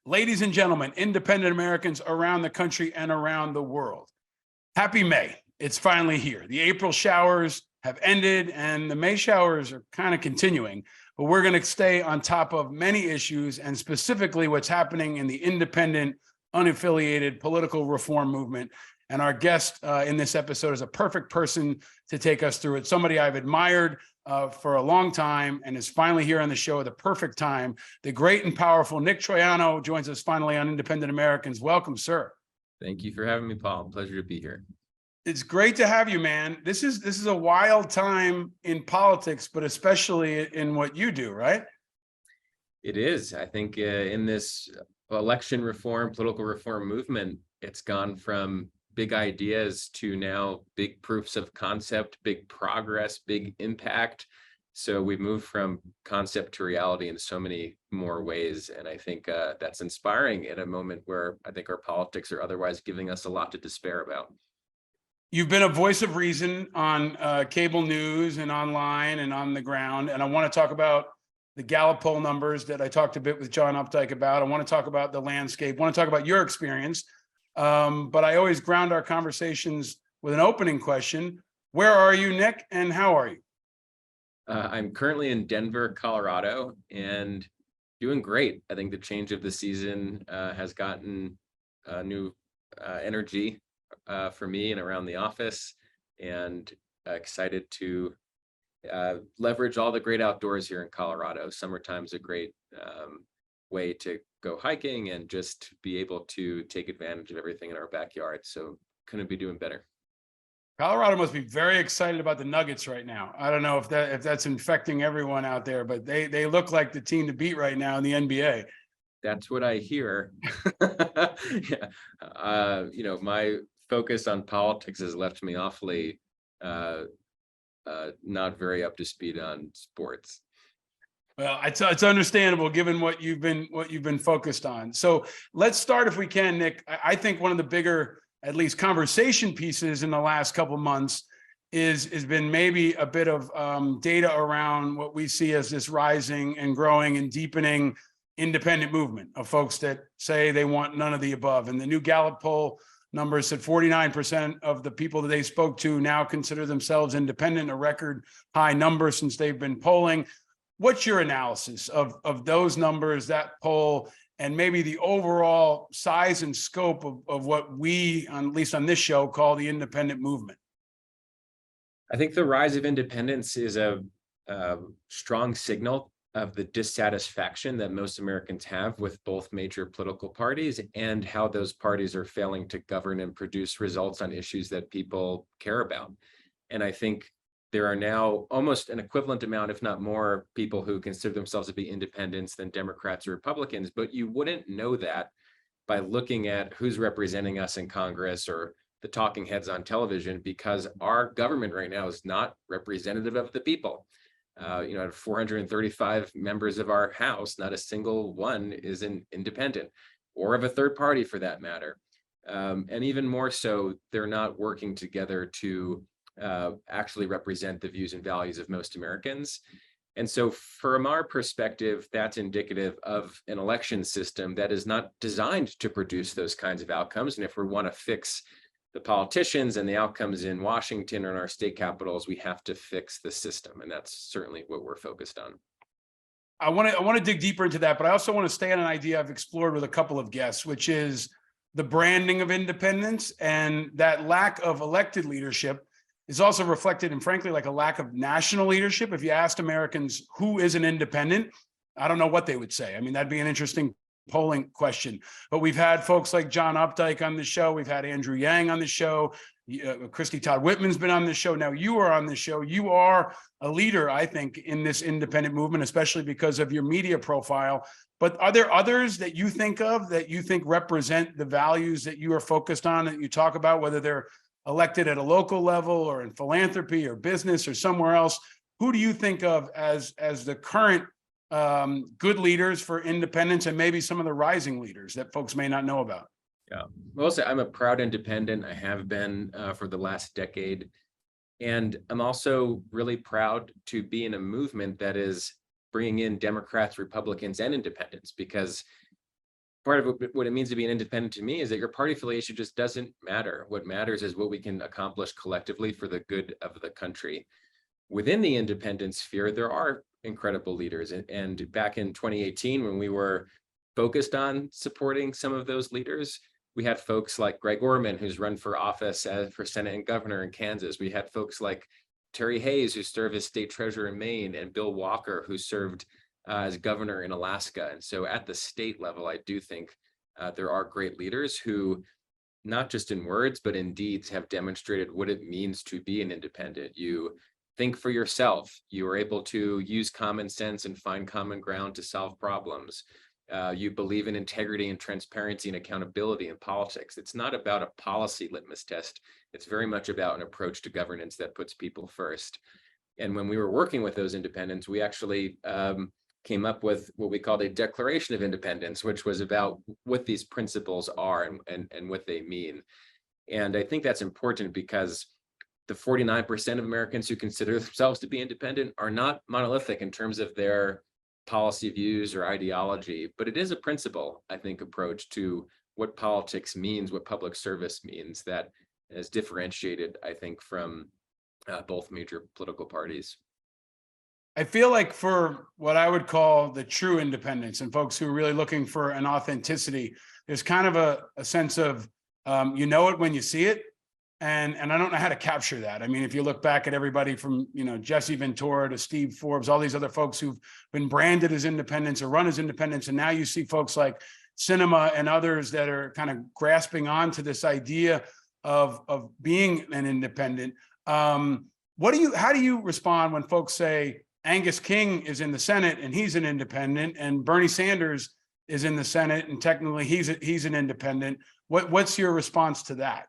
Ladies and gentlemen, independent Americans around the country and around the world, happy May. It's finally here. The April showers have ended and the May showers are kind of continuing, but we're going to stay on top of many issues and specifically what's happening in the independent, unaffiliated political reform movement. And our guest in this episode is a perfect person to take us through it. Somebody I've admired for a long time and is finally here on the show at the perfect time. The great and powerful Nick Troiano joins us finally on Independent Americans. Welcome, sir. Thank you for having me, Paul. Pleasure to be here. It's great to have you, man. This is a wild time in politics, but especially in what you do, right? It is. I think in this election reform, political reform movement, it's gone from big ideas to now big proofs of concept, big progress, big impact. So we've moved from concept to reality in so many more ways. And I think that's inspiring in a moment where I think our politics are otherwise giving us a lot to despair about. You've been a voice of reason on cable news and online and on the ground. And I want to talk about the Gallup poll numbers that I talked a bit with John Updike about. I want to talk about the landscape. I want to talk about your experience. But I always ground our conversations with an opening question. Where are you, Nick, and how are you? I'm currently in Denver, Colorado, and doing great. I think the change of the season has gotten new energy for me and around the office, and excited to leverage all the great outdoors here in Colorado. Summertime's a great way to go hiking and just be able to take advantage of everything in our backyard. So couldn't be doing better. Colorado must be very excited about the Nuggets right now. I don't know if that's infecting everyone out there, but they look like the team to beat right now in the NBA. That's what I hear. Yeah. My focus on politics has left me awfully not very up to speed on sports. Well, it's understandable given what you've been focused on. So let's start, if we can, Nick. I think one of the bigger, at least conversation pieces in the last couple of months has been maybe a bit of data around what we see as this rising and growing and deepening independent movement of folks that say they want none of the above. And the new Gallup poll numbers said 49% of the people that they spoke to now consider themselves independent, a record high number since they've been polling. What's your analysis of those numbers, that poll, and maybe the overall size and scope of what we, at least on this show, call the independent movement? I think the rise of independence is a strong signal of the dissatisfaction that most Americans have with both major political parties and how those parties are failing to govern and produce results on issues that people care about. And I think there are now almost an equivalent amount, if not more, people who consider themselves to be independents than Democrats or Republicans, but you wouldn't know that by looking at who's representing us in Congress or the talking heads on television, because our government right now is not representative of the people. Out of 435 members of our House, not a single one is an independent or of a third party for that matter. And even more so, they're not working together to actually represent the views and values of most Americans. And so from our perspective, that's indicative of an election system that is not designed to produce those kinds of outcomes. And if we want to fix the politicians and the outcomes in Washington or in our state capitals, we have to fix the system. And that's certainly what we're focused on. I want to dig deeper into that, but I also want to stay on an idea I've explored with a couple of guests, which is the branding of independence, and that lack of elected leadership is also reflected in, frankly, like a lack of national leadership. If you asked Americans who is an independent, I don't know what they would say. I mean, that'd be an interesting polling question. But we've had folks like John Updike on the show. We've had Andrew Yang on the show. Christy Todd Whitman's been on the show. Now you are on the show. You are a leader, I think, in this independent movement, especially because of your media profile. But are there others that you think of that you think represent the values that you are focused on, that you talk about, whether they're elected at a local level or in philanthropy or business or somewhere else? Who do you think of as the current good leaders for independence, and maybe some of the rising leaders that folks may not know about? Yeah, well, I'm a proud independent. I have been for the last decade. And I'm also really proud to be in a movement that is bringing in Democrats, Republicans, and independents, because part of what it means to be an independent to me is that your party affiliation just doesn't matter. What matters is what we can accomplish collectively for the good of the country. Within the independent sphere, there are incredible leaders. And back in 2018, when we were focused on supporting some of those leaders, we had folks like Greg Orman, who's run for office for Senate and governor in Kansas. We had folks like Terry Hayes, who served as state treasurer in Maine, and Bill Walker, who served as governor in Alaska. And so at the state level, I do think there are great leaders who, not just in words, but in deeds, have demonstrated what it means to be an independent. You think for yourself. You are able to use common sense and find common ground to solve problems. You believe in integrity and transparency and accountability in politics. It's not about a policy litmus test. It's very much about an approach to governance that puts people first. And when we were working with those independents, we actually came up with what we called a Declaration of Independence, which was about what these principles are and what they mean. And I think that's important because the 49% of Americans who consider themselves to be independent are not monolithic in terms of their policy views or ideology, but it is a principle, I think, approach to what politics means, what public service means, that is differentiated, I think, from both major political parties. I feel like for what I would call the true independents and folks who are really looking for an authenticity, there's kind of a sense of, you know it when you see it. And I don't know how to capture that. I mean, if you look back at everybody from, Jesse Ventura to Steve Forbes, all these other folks who've been branded as independents or run as independents, and now you see folks like Cinema and others that are kind of grasping onto this idea of being an independent. How do you respond when folks say Angus King is in the Senate and he's an independent, and Bernie Sanders is in the Senate and technically he's an independent? What's your response to that?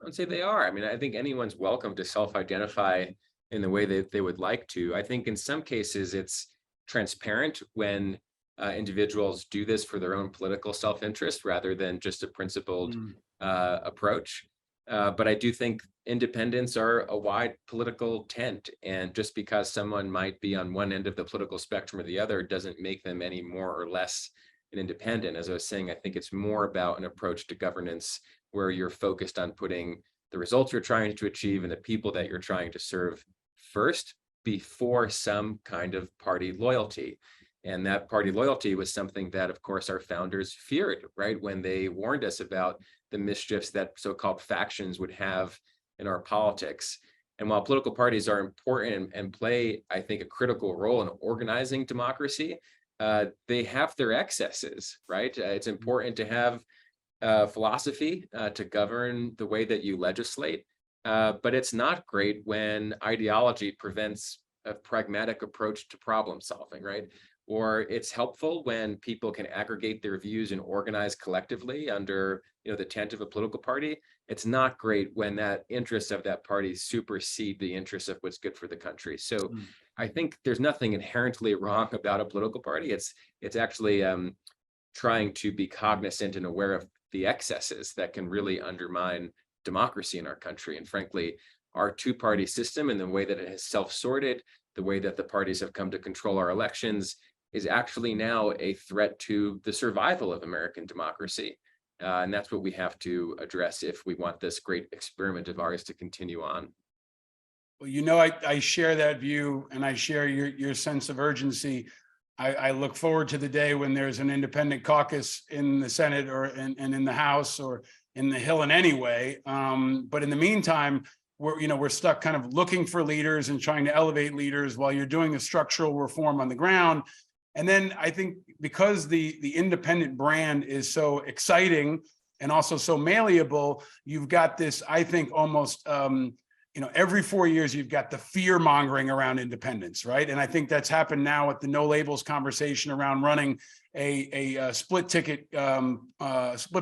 I would say they are. I mean, I think anyone's welcome to self-identify in the way that they would like to. I think in some cases it's transparent when individuals do this for their own political self-interest rather than just a principled approach. But I do think independents are a wide political tent, and just because someone might be on one end of the political spectrum or the other doesn't make them any more or less an independent. As I was saying, I think it's more about an approach to governance where you're focused on putting the results you're trying to achieve and the people that you're trying to serve first before some kind of party loyalty. And that party loyalty was something that, of course, our founders feared, right? When they warned us about the mischiefs that so-called factions would have in our politics. And while political parties are important and play, I think, a critical role in organizing democracy, they have their excesses, right? It's important to have philosophy to govern the way that you legislate, but it's not great when ideology prevents a pragmatic approach to problem solving, right? Or it's helpful when people can aggregate their views and organize collectively under, the tent of a political party. It's not great when that interests of that party supersede the interests of what's good for the country. So I think there's nothing inherently wrong about a political party. It's actually trying to be cognizant and aware of the excesses that can really undermine democracy in our country. And frankly, our two-party system and the way that it has self-sorted, the way that the parties have come to control our elections, is actually now a threat to the survival of American democracy. And that's what we have to address if we want this great experiment of ours to continue on. Well, I share that view, and I share your sense of urgency. I look forward to the day when there's an independent caucus in the Senate and in the House or in the Hill in any way. But in the meantime, we're stuck kind of looking for leaders and trying to elevate leaders while you're doing a structural reform on the ground. And then I think because the independent brand is so exciting and also so malleable, you've got this, I think, almost every 4 years, you've got the fear mongering around independence, right? And I think that's happened now with the no labels conversation around running a split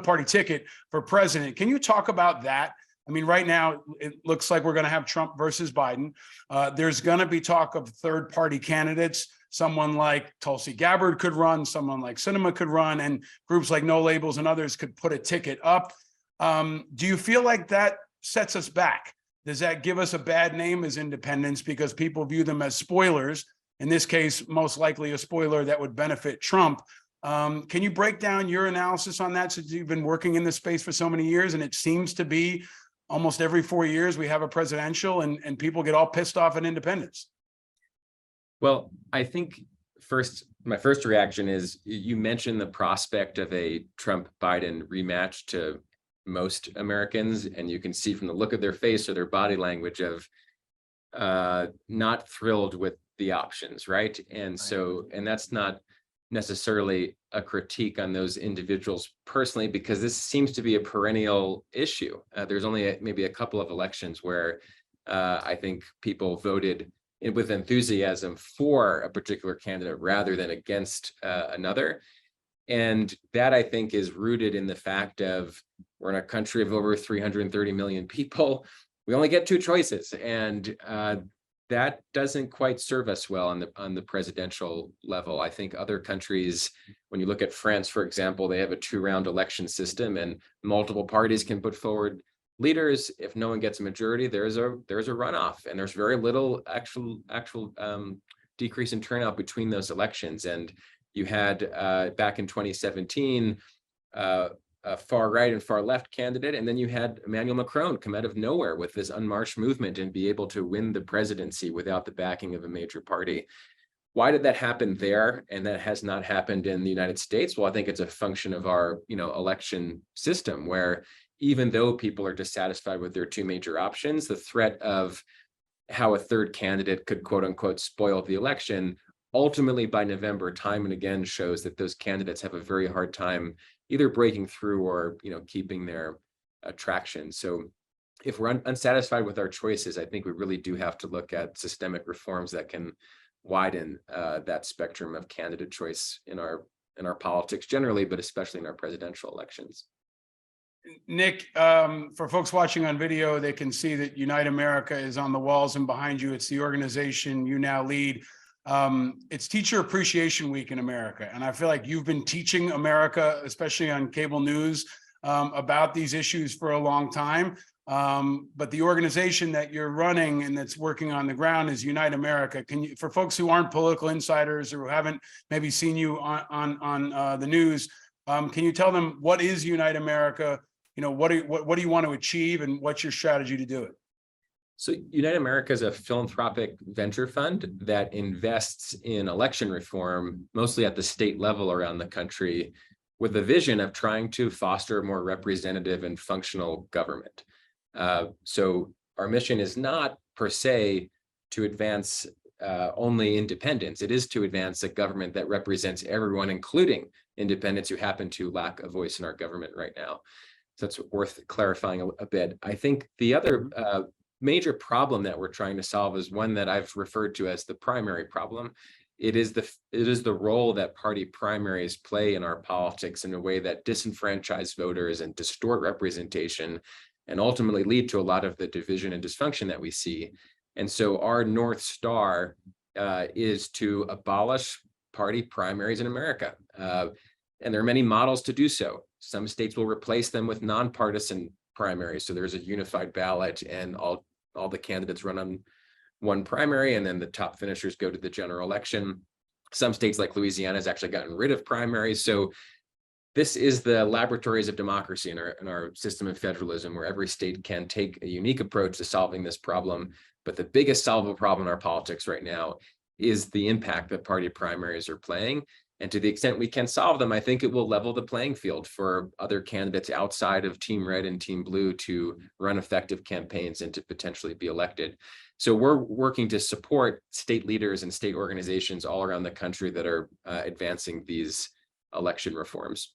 party ticket for president. Can you talk about that? I mean, right now, it looks like we're going to have Trump versus Biden. There's going to be talk of third party candidates. Someone like Tulsi Gabbard could run, someone like Cinema could run, and groups like No Labels and others could put a ticket up. Do you feel like that sets us back? Does that give us a bad name as independents because people view them as spoilers? In this case, most likely a spoiler that would benefit Trump. Can you break down your analysis on that, since you've been working in this space for so many years, and it seems to be almost every 4 years we have a presidential, and people get all pissed off at independents? Well, I think my first reaction is you mentioned the prospect of a Trump-Biden rematch to most Americans, and you can see from the look of their face or their body language of not thrilled with the options, right? And so, and that's not necessarily a critique on those individuals personally, because this seems to be a perennial issue. There's only maybe a couple of elections where I think people voted with enthusiasm for a particular candidate rather than against another. And that, I think, is rooted in the fact of we're in a country of over 330 million people. We only get two choices, and that doesn't quite serve us well on the presidential level. I think other countries, when you look at France, for example, they have a 2-round election system, and multiple parties can put forward leaders. If no one gets a majority, there's a runoff, and there's very little actual decrease in turnout between those elections. And you had back in 2017 a far right and far left candidate, and then you had Emmanuel Macron come out of nowhere with this unmarched movement and be able to win the presidency without the backing of a major party. Why did that happen there and that has not happened in the United States? Well, I think it's a function of our election system, where even though people are dissatisfied with their two major options, the threat of how a third candidate could quote unquote spoil the election ultimately by November time and again shows that those candidates have a very hard time either breaking through or keeping their traction. So if we're unsatisfied with our choices, I think we really do have to look at systemic reforms that can widen that spectrum of candidate choice in our politics generally, but especially in our presidential elections. Nick, for folks watching on video, they can see that Unite America is on the walls and behind you. It's the organization you now lead. It's Teacher Appreciation Week in America, and I feel like you've been teaching America, especially on cable news, about these issues for a long time. But the organization that you're running and that's working on the ground is Unite America. Can you, for folks who aren't political insiders or who haven't maybe seen you on the news, can you tell them what is Unite America? What do you want to achieve, and what's your strategy to do it? So Unite America is a philanthropic venture fund that invests in election reform, mostly at the state level around the country, with the vision of trying to foster a more representative and functional government. So our mission is not per se to advance only independence. It is to advance a government that represents everyone, including independents who happen to lack a voice in our government right now. So that's worth clarifying a bit. I think the other major problem that we're trying to solve is one that I've referred to as the primary problem. It is the role that party primaries play in our politics in a way that disenfranchise voters and distort representation, and ultimately lead to a lot of the division and dysfunction that we see. And so our North Star is to abolish party primaries in America. And there are many models to do so. Some states will replace them with nonpartisan primaries. So there's a unified ballot and all the candidates run on one primary, and then the top finishers go to the general election. Some states like Louisiana has actually gotten rid of primaries. So this is the laboratories of democracy in our system of federalism, where every state can take a unique approach to solving this problem. But the biggest solvable problem in our politics right now is the impact that party primaries are playing. And to the extent we can solve them, I think it will level the playing field for other candidates outside of Team Red and Team Blue to run effective campaigns and to potentially be elected. So we're working to support state leaders and state organizations all around the country that are advancing these election reforms.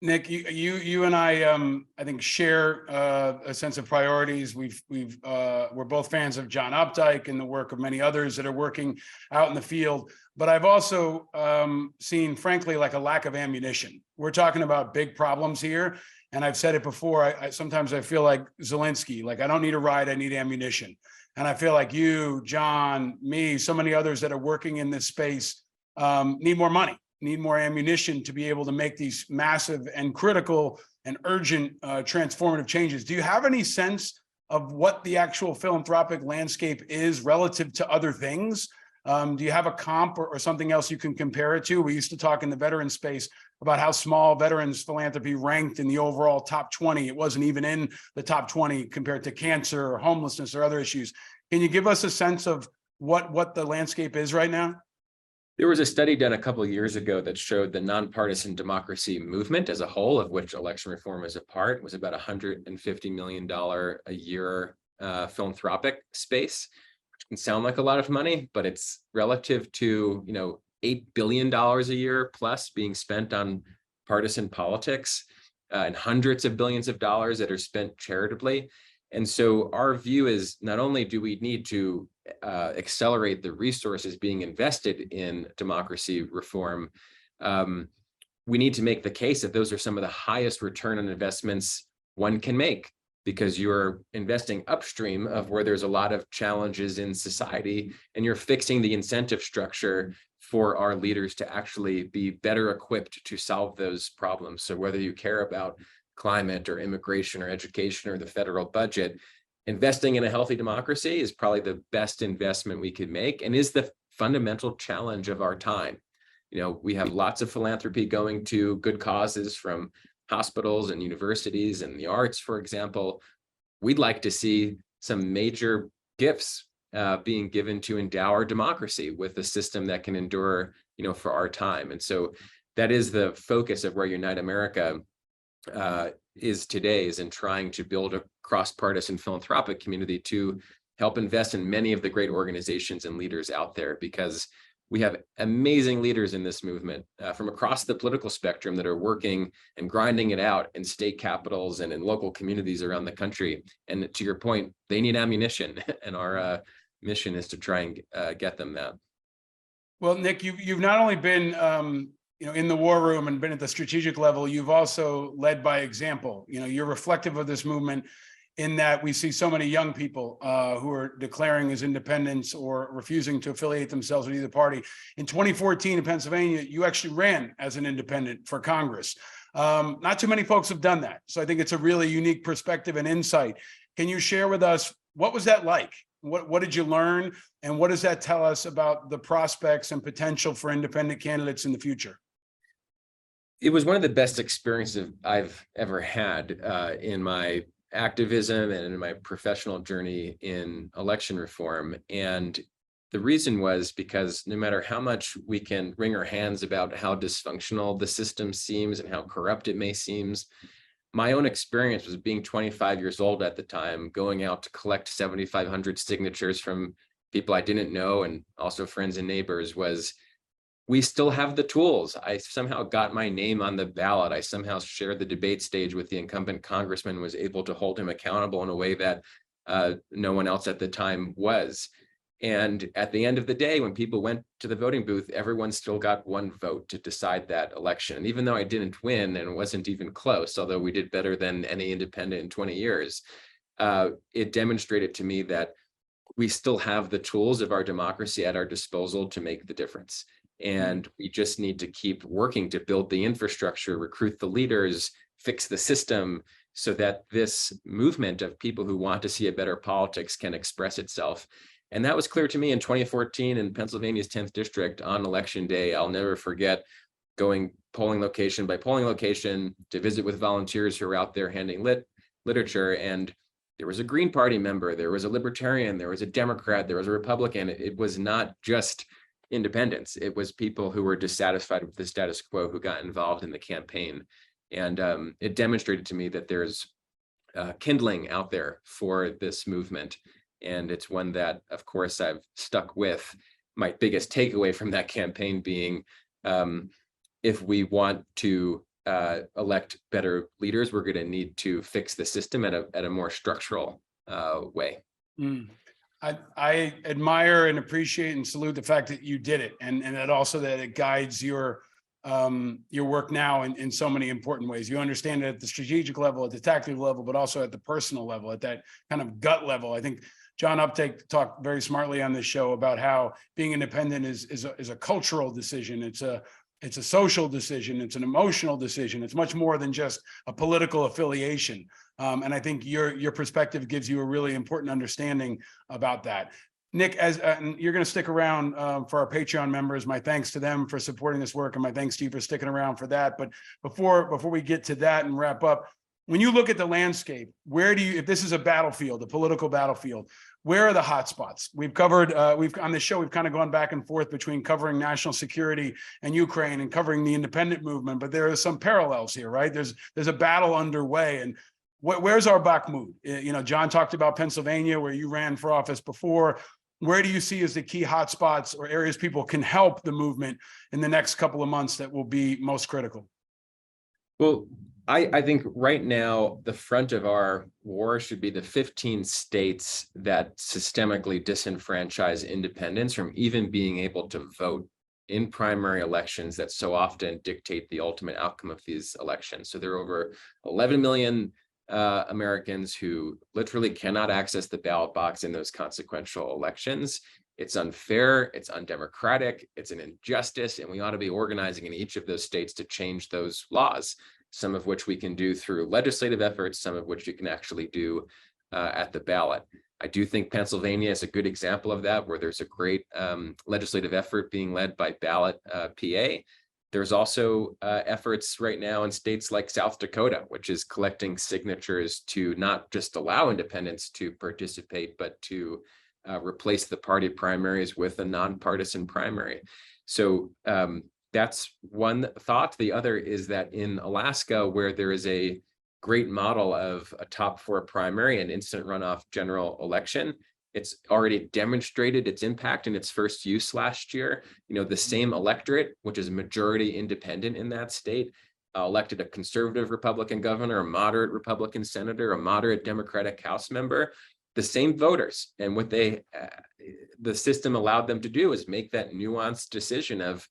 Nick, you and I think share a sense of priorities. We're both fans of John Updike and the work of many others that are working out in the field. But I've also seen, frankly, like a lack of ammunition. We're talking about big problems here, and I've said it before. Sometimes I feel like Zelensky, like I don't need a ride, I need ammunition. And I feel like you, John, me, so many others that are working in this space need more money, need more ammunition to be able to make these massive and critical and urgent transformative changes. Do you have any sense of what the actual philanthropic landscape is relative to other things? Do you have a comp or something else you can compare it to? We used to talk in the veteran space about how small veterans philanthropy ranked in the overall top 20. It wasn't even in the top 20 compared to cancer or homelessness or other issues. Can you give us a sense of what the landscape is right now? There was a study done a couple of years ago that showed the nonpartisan democracy movement as a whole, of which election reform is a part, was about $150 million a year philanthropic space, which can sound like a lot of money, but it's relative to, $8 billion a year plus being spent on partisan politics and hundreds of billions of dollars that are spent charitably. And so our view is not only do we need to accelerate the resources being invested in democracy reform, we need to make the case that those are some of the highest return on investments one can make, because you're investing upstream of where there's a lot of challenges in society, and you're fixing the incentive structure for our leaders to actually be better equipped to solve those problems. So whether you care about climate or immigration or education or the federal budget, investing in a healthy democracy is probably the best investment we could make, and is the fundamental challenge of our time. We have lots of philanthropy going to good causes from hospitals and universities and the arts, for example. We'd like to see some major gifts being given to endow our democracy with a system that can endure, for our time. And so that is the focus of where Unite America is today, is in trying to build a cross-partisan philanthropic community to help invest in many of the great organizations and leaders out there, because we have amazing leaders in this movement from across the political spectrum that are working and grinding it out in state capitals and in local communities around the country. And to your point, they need ammunition, and our mission is to try and get them that. Well, Nick, you've not only been in the war room and been at the strategic level, you've also led by example. You're reflective of this movement in that we see so many young people who are declaring as independents or refusing to affiliate themselves with either party. In 2014 in Pennsylvania, you actually ran as an independent for Congress. Not too many folks have done that. So I think it's a really unique perspective and insight. Can you share with us, what was that like? What did you learn? And what does that tell us about the prospects and potential for independent candidates in the future? It was one of the best experiences I've ever had in my activism and in my professional journey in election reform. And the reason was because no matter how much we can wring our hands about how dysfunctional the system seems and how corrupt it may seem, my own experience was being 25 years old at the time, going out to collect 7,500 signatures from people I didn't know and also friends and neighbors, was we still have the tools. I somehow got my name on the ballot. I somehow shared the debate stage with the incumbent congressman, was able to hold him accountable in a way that no one else at the time was. And at the end of the day, when people went to the voting booth, everyone still got one vote to decide that election. And even though I didn't win, and it wasn't even close, although we did better than any independent in 20 years, it demonstrated to me that we still have the tools of our democracy at our disposal to make the difference. And we just need to keep working to build the infrastructure, recruit the leaders, fix the system, so that this movement of people who want to see a better politics can express itself. And that was clear to me in 2014 in Pennsylvania's 10th district on election day. I'll never forget going polling location by polling location to visit with volunteers who were out there handing literature. And there was a Green Party member, there was a Libertarian, there was a Democrat, there was a Republican. It was not just independents. It was people who were dissatisfied with the status quo who got involved in the campaign. And it demonstrated to me that there's kindling out there for this movement. And it's one that, of course, I've stuck with. My biggest takeaway from that campaign being, if we want to elect better leaders, we're going to need to fix the system at a more structural way. I admire and appreciate and salute the fact that you did it, and that also that it guides your work now in so many important ways. You understand it at the strategic level, at the tactical level, but also at the personal level, at that kind of gut level. I think John Updike talked very smartly on this show about how being independent is a cultural decision. It's a social decision. It's an emotional decision. It's much more than just a political affiliation. And I think your perspective gives you a really important understanding about that. Nick, as and you're going to stick around for our Patreon members, my thanks to them for supporting this work, and my thanks to you for sticking around for that. But before we get to that and wrap up, when you look at the landscape, where do you, if this is a battlefield, a political battlefield, where are the hot spots? We've covered, we've on this show, we've kind of gone back and forth between covering national security and Ukraine and covering the independent movement, but there are some parallels here, right? There's a battle underway, and where's our Bakhmut? You know, John talked about Pennsylvania, where you ran for office before. Where do you see as the key hotspots or areas people can help the movement in the next couple of months that will be most critical? Well, I think right now, the front of our war should be the 15 states that systemically disenfranchise independents from even being able to vote in primary elections that so often dictate the ultimate outcome of these elections. So there are over 11 million Americans who literally cannot access the ballot box in those consequential elections. It's unfair, it's undemocratic, it's an injustice, and we ought to be organizing in each of those states to change those laws, some of which we can do through legislative efforts, some of which you can actually do at the ballot. I do think Pennsylvania is a good example of that, where there's a great legislative effort being led by Ballot PA. There's also efforts right now in states like South Dakota, which is collecting signatures to not just allow independents to participate, but to replace the party primaries with a nonpartisan primary. So that's one thought. The other is that in Alaska, where there is a great model of a top four primary and instant runoff general election, it's already demonstrated its impact in its first use last year. You know, the same electorate, which is majority independent in that state, elected a conservative Republican governor, a moderate Republican senator, a moderate Democratic House member, the same voters. And what they, the system allowed them to do is make that nuanced decision of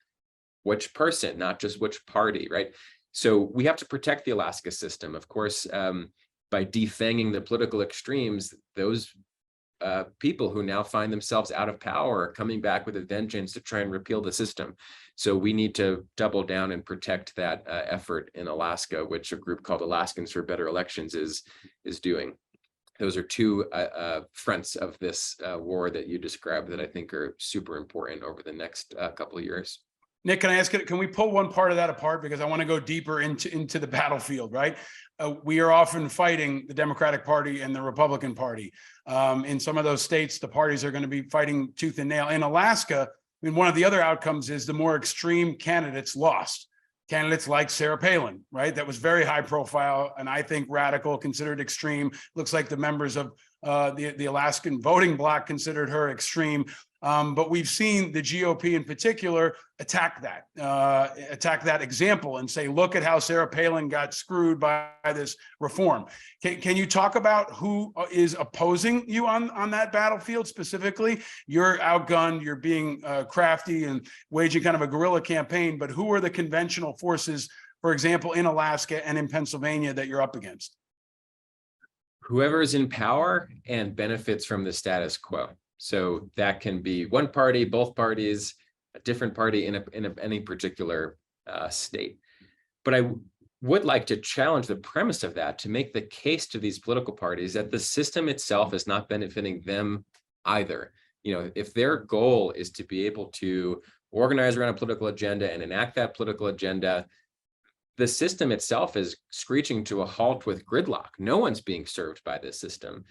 which person, not just which party, right? So we have to protect the Alaska system. Of course, by defanging the political extremes, those people who now find themselves out of power are coming back with a vengeance to try and repeal the system. So we need to double down and protect that effort in Alaska, which a group called Alaskans for Better Elections is doing. Those are two fronts of this war that you described that I think are super important over the next couple of years. Nick, can I ask, can we pull one part of that apart? Because I want to go deeper into the battlefield, right? We are often fighting the Democratic Party and the Republican Party. In some of those states, the parties are going to be fighting tooth and nail. In Alaska, I mean, one of the other outcomes is the more extreme candidates lost. Candidates like Sarah Palin, right? That was very high profile and I think radical, considered extreme. Looks like the members of the Alaskan voting bloc considered her extreme. But we've seen the GOP in particular attack that example and say, look at how Sarah Palin got screwed by this reform. Can you talk about who is opposing you on that battlefield specifically? You're outgunned, you're being crafty and waging kind of a guerrilla campaign, but who are the conventional forces, for example, in Alaska and in Pennsylvania that you're up against? Whoever is in power and benefits from the status quo. So that can be one party, both parties, a different party in any particular state. But I would like to challenge the premise of that, to make the case to these political parties that the system itself is not benefiting them either. You know, if their goal is to be able to organize around a political agenda and enact that political agenda, the system itself is screeching to a halt with gridlock. No one's being served by this system.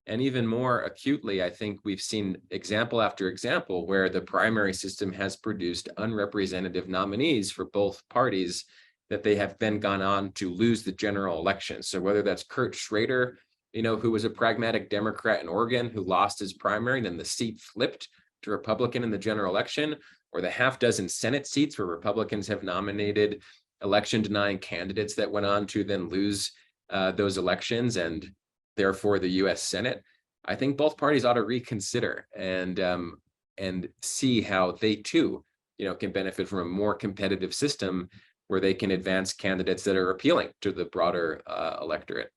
And even more acutely, I think we've seen example after example where the primary system has produced unrepresentative nominees for both parties that they have then gone on to lose the general election. So whether that's Kurt Schrader, you know, who was a pragmatic Democrat in Oregon who lost his primary, then the seat flipped to Republican in the general election, or the half dozen Senate seats where Republicans have nominated election denying candidates that went on to then lose those elections and therefore the U.S. Senate. I think both parties ought to reconsider and see how they too, you know, can benefit from a more competitive system where they can advance candidates that are appealing to the broader electorate.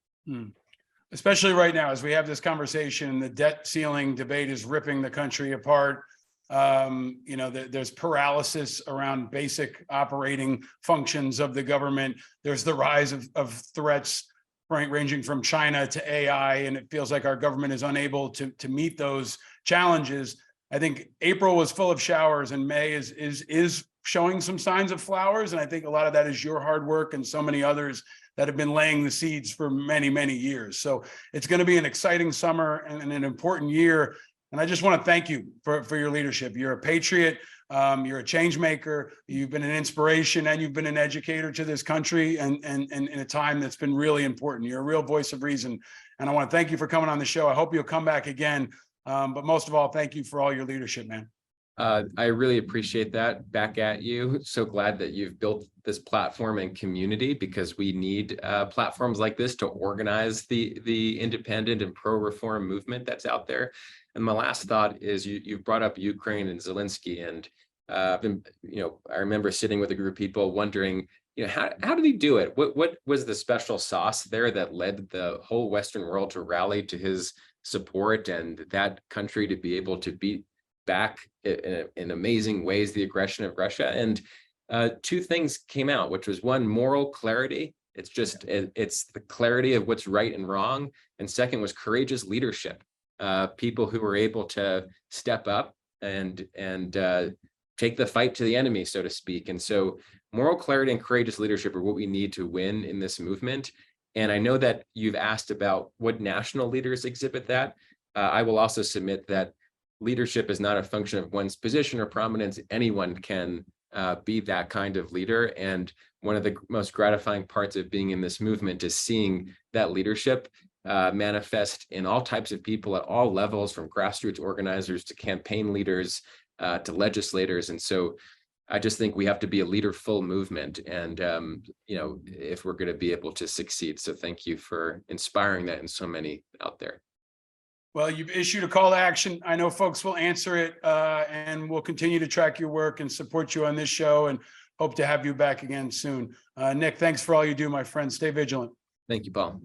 Especially right now, as we have this conversation, the debt ceiling debate is ripping the country apart. You know, there's paralysis around basic operating functions of the government. There's the rise of threats, right, ranging from China to AI, and it feels like our government is unable to meet those challenges. I think April was full of showers, and May is showing some signs of flowers. And I think a lot of that is your hard work and so many others that have been laying the seeds for many, many years. So it's going to be an exciting summer and an important year. And I just want to thank you for your leadership. You're a patriot. You're a change maker. You've been an inspiration, and you've been an educator to this country, and in a time that's been really important. You're a real voice of reason. And I want to thank you for coming on the show. I hope you'll come back again. But most of all, thank you for all your leadership, man. I really appreciate that. Back at you. So glad that you've built this platform and community, because we need platforms like this to organize the independent and pro-reform movement that's out there. And my last thought is you've brought up Ukraine and Zelensky, and I remember sitting with a group of people wondering, how did he do it? What was the special sauce there that led the whole Western world to rally to his support, and that country to be able to beat back in amazing ways the aggression of Russia? And two things came out, which was one, moral clarity. It's the clarity of what's right and wrong. And second was courageous leadership. People who were able to step up and take the fight to the enemy, so to speak. And so moral clarity and courageous leadership are what we need to win in this movement. And I know that you've asked about what national leaders exhibit that. I will also submit that leadership is not a function of one's position or prominence. Anyone can be that kind of leader. And one of the most gratifying parts of being in this movement is seeing that leadership manifest in all types of people at all levels, from grassroots organizers to campaign leaders to legislators. And so I just think we have to be a leaderful movement, and if we're going to be able to succeed. So thank you for inspiring that in so many out there. Well, you've issued a call to action. I know folks will answer it, and we'll continue to track your work and support you on this show, and hope to have you back again soon. Nick, thanks for all you do, my friend. Stay vigilant. Thank you, Paul.